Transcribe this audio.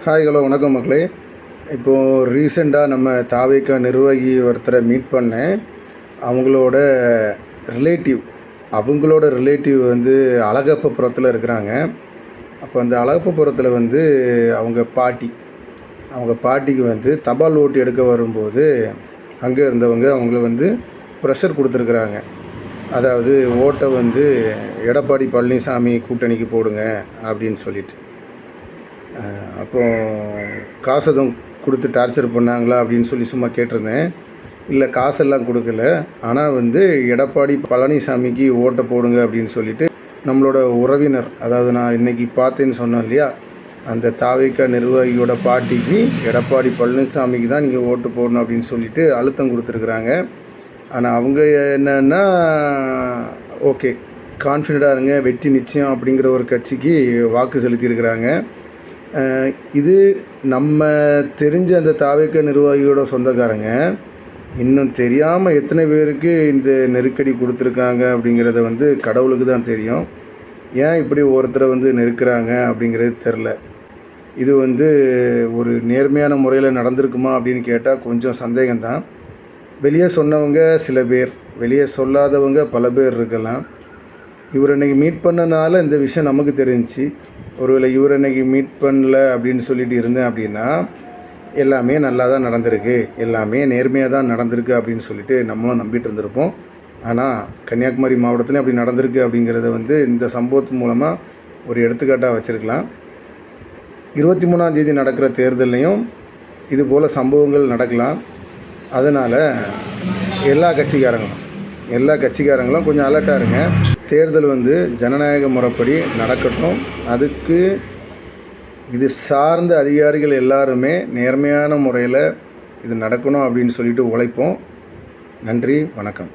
Hi hello வணக்கம் மக்களே. இப்போது ரீசெண்டாக நம்ம தாவேகா நிர்வாகி ஒருத்தரை மீட் பண்ணேன். அவங்களோட ரிலேட்டிவ் வந்து அழகப்பபுரத்தில் இருக்கிறாங்க. அப்போ அந்த அழகப்பபுரத்தில் வந்து அவங்க பாட்டிக்கு வந்து தபால் ஓட்டு எடுக்க வரும்போது அங்கே இருந்தவங்க அவங்கள வந்து ப்ரெஷர் கொடுத்துருக்குறாங்க. அதாவது ஓட்டை வந்து எடப்பாடி பழனிசாமி கூட்டணிக்கு போடுங்க அப்படின்னு சொல்லிட்டு. அப்போ காசு எதுவும் கொடுத்து டார்ச்சர் பண்ணாங்களா அப்படின்னு சொல்லி சும்மா கேட்டிருந்தேன். இல்லை, காசெல்லாம் கொடுக்கல. ஆனால் வந்து எடப்பாடி பழனிசாமிக்கு ஓட்டை போடுங்க அப்படின்னு சொல்லிட்டு நம்மளோட உறவினர், அதாவது நான் இன்றைக்கி பார்த்தேன்னு சொன்னேன் இல்லையா, அந்த தாவேகா நிர்வாகியோட பாட்டிக்கு எடப்பாடி பழனிசாமிக்கு தான் நீங்கள் ஓட்டு போடணும் அப்படின்னு சொல்லிட்டு அழுத்தம் கொடுத்துருக்குறாங்க. ஆனால் அவங்க என்னன்னா, ஓகே கான்ஃபிடெண்ட்டாக இருங்க, வெற்றி நிச்சயம் அப்படிங்கிற ஒரு கட்சிக்கு வாக்கு செலுத்தியிருக்கிறாங்க. இது நம்ம தெரிஞ்ச அந்த தாவேகா நிர்வாகியோட சொந்தக்காரங்க. இன்னும் தெரியாமல் எத்தனை பேருக்கு இந்த நெருக்கடி கொடுத்துருக்காங்க அப்படிங்கிறத வந்து கடவுளுக்கு தான் தெரியும். ஏன் இப்படி ஒருத்தரை வந்து நெருக்கிறாங்க அப்படிங்கிறது தெரில. இது வந்து ஒரு நேர்மையான முறையில் நடந்திருக்குமா அப்படின்னு கேட்டால் கொஞ்சம் சந்தேகம்தான். வெளியே சொன்னவங்க சில பேர், வெளியே சொல்லாதவங்க பல பேர் இருக்கலாம். இவர் இன்றைக்கி மீட் பண்ணனால இந்த விஷயம் நமக்கு தெரிஞ்சிச்சு. ஒருவேளை இவர் இன்றைக்கி மீட் பண்ணல அப்படின்னு சொல்லிட்டு இருந்தேன் அப்படின்னா, எல்லாமே நல்லா தான் நடந்திருக்கு, எல்லாமே நேர்மையாக தான் நடந்திருக்கு அப்படின்னு சொல்லிட்டு நம்மளும் நம்பிட்டு இருந்திருப்போம். ஆனால் கன்னியாகுமரி மாவட்டத்துலேயும் அப்படி நடந்திருக்கு அப்படிங்கிறத வந்து இந்த சம்பவத்து மூலமாக ஒரு எடுத்துக்காட்டாக வச்சுருக்கலாம். 23ஆம் தேதி நடக்கிற தேர்தல்லையும் இதுபோல் சம்பவங்கள் நடக்கலாம். அதனால் எல்லா கட்சிக்காரங்களும் கொஞ்சம் அலர்ட்டாக இருங்க. தேர்தல் வந்து ஜனநாயக முறைப்படி நடக்கட்டும். அதுக்கு இது சார்ந்த அதிகாரிகள் எல்லாருமே நேர்மையான முறையில் இது நடக்கணும் அப்படின்னு சொல்லிட்டு உழைப்போம். நன்றி, வணக்கம்.